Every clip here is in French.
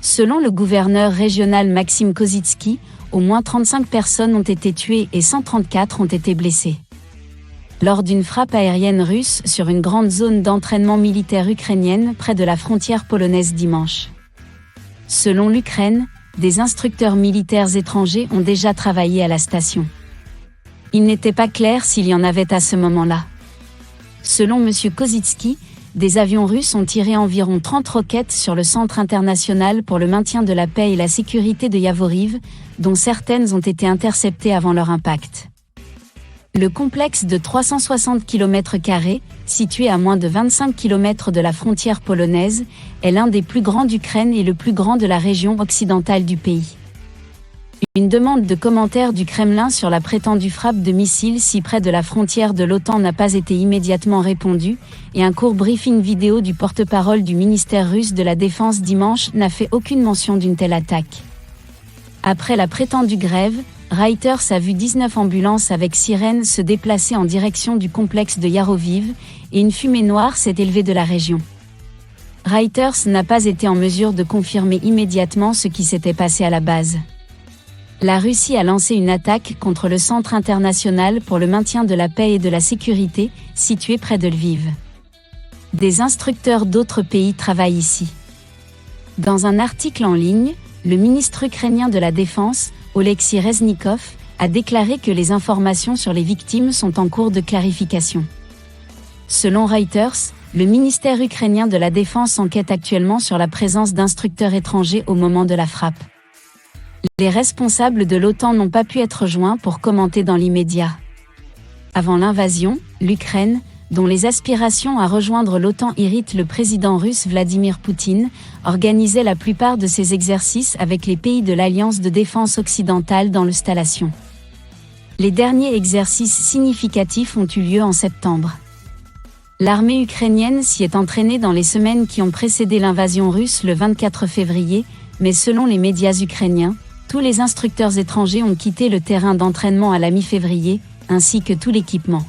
Selon le gouverneur régional Maxime Kozycki, au moins 35 personnes ont été tuées et 134 ont été blessées lors d'une frappe aérienne russe sur une grande zone d'entraînement militaire ukrainienne près de la frontière polonaise dimanche. Selon l'Ukraine, des instructeurs militaires étrangers ont déjà travaillé à la station. Il n'était pas clair s'il y en avait à ce moment-là. Selon M. Kozycki, des avions russes ont tiré environ 30 roquettes sur le centre international pour le maintien de la paix et la sécurité de Yavoriv, dont certaines ont été interceptées avant leur impact. Le complexe de 360 km², situé à moins de 25 km de la frontière polonaise, est l'un des plus grands d'Ukraine et le plus grand de la région occidentale du pays. Une demande de commentaire du Kremlin sur la prétendue frappe de missiles si près de la frontière de l'OTAN n'a pas été immédiatement répondue, et un court briefing vidéo du porte-parole du ministère russe de la Défense dimanche n'a fait aucune mention d'une telle attaque. Après la prétendue grève, Reuters a vu 19 ambulances avec sirènes se déplacer en direction du complexe de Yaroviv, et une fumée noire s'est élevée de la région. Reuters n'a pas été en mesure de confirmer immédiatement ce qui s'était passé à la base. La Russie a lancé une attaque contre le Centre international pour le maintien de la paix et de la sécurité, situé près de Lviv. Des instructeurs d'autres pays travaillent ici. Dans un article en ligne, le ministre ukrainien de la Défense, Oleksiy Reznikov, a déclaré que les informations sur les victimes sont en cours de clarification. Selon Reuters, le ministère ukrainien de la Défense enquête actuellement sur la présence d'instructeurs étrangers au moment de la frappe. Les responsables de l'OTAN n'ont pas pu être joints pour commenter dans l'immédiat. Avant l'invasion, l'Ukraine, dont les aspirations à rejoindre l'OTAN irritent le président russe Vladimir Poutine, organisait la plupart de ses exercices avec les pays de l'Alliance de défense occidentale dans l'installation. Les derniers exercices significatifs ont eu lieu en septembre. L'armée ukrainienne s'y est entraînée dans les semaines qui ont précédé l'invasion russe le 24 février, mais selon les médias ukrainiens, tous les instructeurs étrangers ont quitté le terrain d'entraînement à la mi-février, ainsi que tout l'équipement.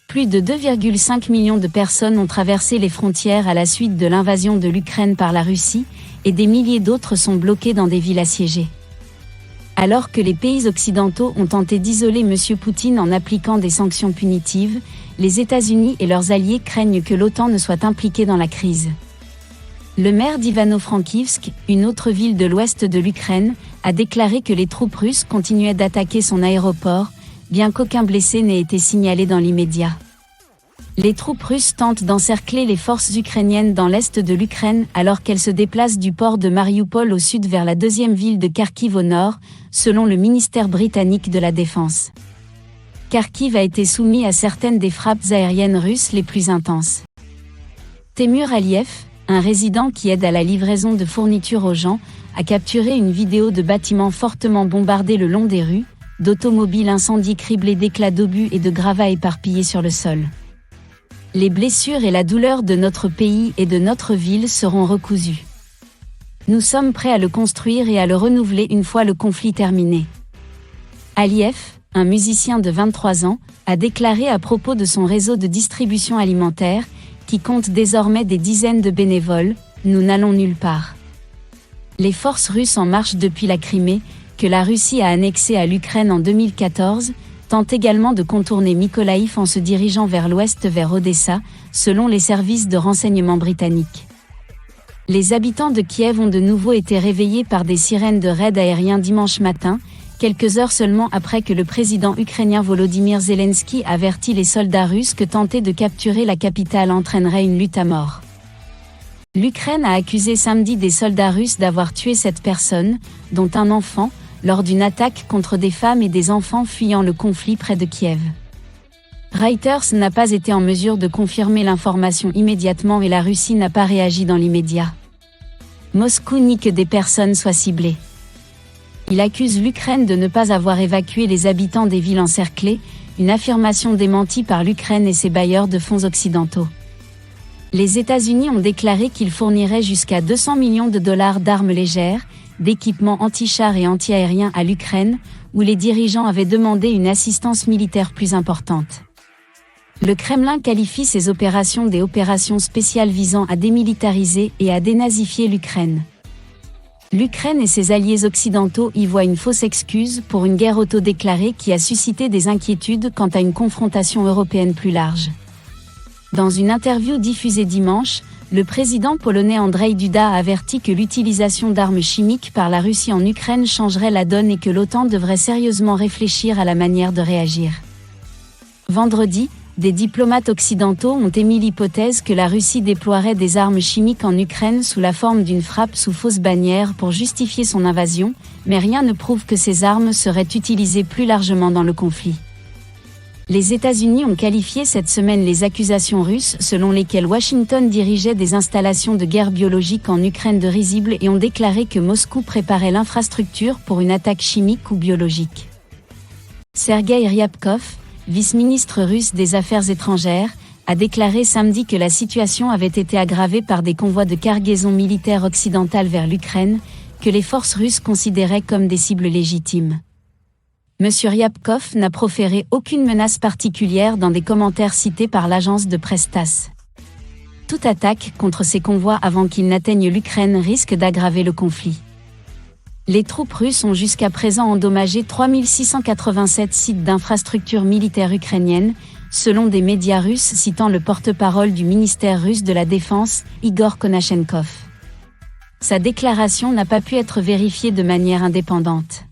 Plus de 2,5 millions de personnes ont traversé les frontières à la suite de l'invasion de l'Ukraine par la Russie, et des milliers d'autres sont bloqués dans des villes assiégées. Alors que les pays occidentaux ont tenté d'isoler M. Poutine en appliquant des sanctions punitives, les États-Unis et leurs alliés craignent que l'OTAN ne soit impliquée dans la crise. Le maire d'Ivano-Frankivsk, une autre ville de l'ouest de l'Ukraine, a déclaré que les troupes russes continuaient d'attaquer son aéroport, bien qu'aucun blessé n'ait été signalé dans l'immédiat. Les troupes russes tentent d'encercler les forces ukrainiennes dans l'est de l'Ukraine alors qu'elles se déplacent du port de Mariupol au sud vers la deuxième ville de Kharkiv au nord, selon le ministère britannique de la Défense. Kharkiv a été soumis à certaines des frappes aériennes russes les plus intenses. Temur Aliyev, un résident qui aide à la livraison de fournitures aux gens, a capturé une vidéo de bâtiments fortement bombardés le long des rues, d'automobiles incendiées criblées d'éclats d'obus et de gravats éparpillés sur le sol. Les blessures et la douleur de notre pays et de notre ville seront recousues. Nous sommes prêts à le construire et à le renouveler une fois le conflit terminé. Aliyev, un musicien de 23 ans, a déclaré à propos de son réseau de distribution alimentaire, qui compte désormais des dizaines de bénévoles, « Nous n'allons nulle part ». Les forces russes en marche depuis la Crimée, que la Russie a annexée à l'Ukraine en 2014, tentent également de contourner Mykolaïv en se dirigeant vers l'ouest vers Odessa, selon les services de renseignement britanniques. Les habitants de Kiev ont de nouveau été réveillés par des sirènes de raids aériens dimanche matin, quelques heures seulement après que le président ukrainien Volodymyr Zelensky avertit les soldats russes que tenter de capturer la capitale entraînerait une lutte à mort. L'Ukraine a accusé samedi des soldats russes d'avoir tué 7 personnes, dont un enfant, lors d'une attaque contre des femmes et des enfants fuyant le conflit près de Kiev. Reuters n'a pas été en mesure de confirmer l'information immédiatement et la Russie n'a pas réagi dans l'immédiat. Moscou nie que des personnes soient ciblées. Il accuse l'Ukraine de ne pas avoir évacué les habitants des villes encerclées, une affirmation démentie par l'Ukraine et ses bailleurs de fonds occidentaux. Les États-Unis ont déclaré qu'ils fourniraient jusqu'à 200 millions de dollars d'armes légères, d'équipements anti-chars et anti-aériens à l'Ukraine, où les dirigeants avaient demandé une assistance militaire plus importante. Le Kremlin qualifie ces opérations des opérations spéciales visant à démilitariser et à dénazifier l'Ukraine. L'Ukraine et ses alliés occidentaux y voient une fausse excuse pour une guerre autodéclarée qui a suscité des inquiétudes quant à une confrontation européenne plus large. Dans une interview diffusée dimanche, le président polonais Andrzej Duda a averti que l'utilisation d'armes chimiques par la Russie en Ukraine changerait la donne et que l'OTAN devrait sérieusement réfléchir à la manière de réagir. Vendredi, des diplomates occidentaux ont émis l'hypothèse que la Russie déploierait des armes chimiques en Ukraine sous la forme d'une frappe sous fausse bannière pour justifier son invasion, mais rien ne prouve que ces armes seraient utilisées plus largement dans le conflit. Les États-Unis ont qualifié cette semaine les accusations russes selon lesquelles Washington dirigeait des installations de guerre biologique en Ukraine de risibles et ont déclaré que Moscou préparait l'infrastructure pour une attaque chimique ou biologique. Sergueï Ryabkov, vice-ministre russe des Affaires étrangères, a déclaré samedi que la situation avait été aggravée par des convois de cargaisons militaires occidentales vers l'Ukraine, que les forces russes considéraient comme des cibles légitimes. M. Ryabkov n'a proféré aucune menace particulière dans des commentaires cités par l'agence de presse TASS. Toute attaque contre ces convois avant qu'ils n'atteignent l'Ukraine risque d'aggraver le conflit. Les troupes russes ont jusqu'à présent endommagé 3687 sites d'infrastructures militaires ukrainiennes, selon des médias russes citant le porte-parole du ministère russe de la Défense, Igor Konashenkov. Sa déclaration n'a pas pu être vérifiée de manière indépendante.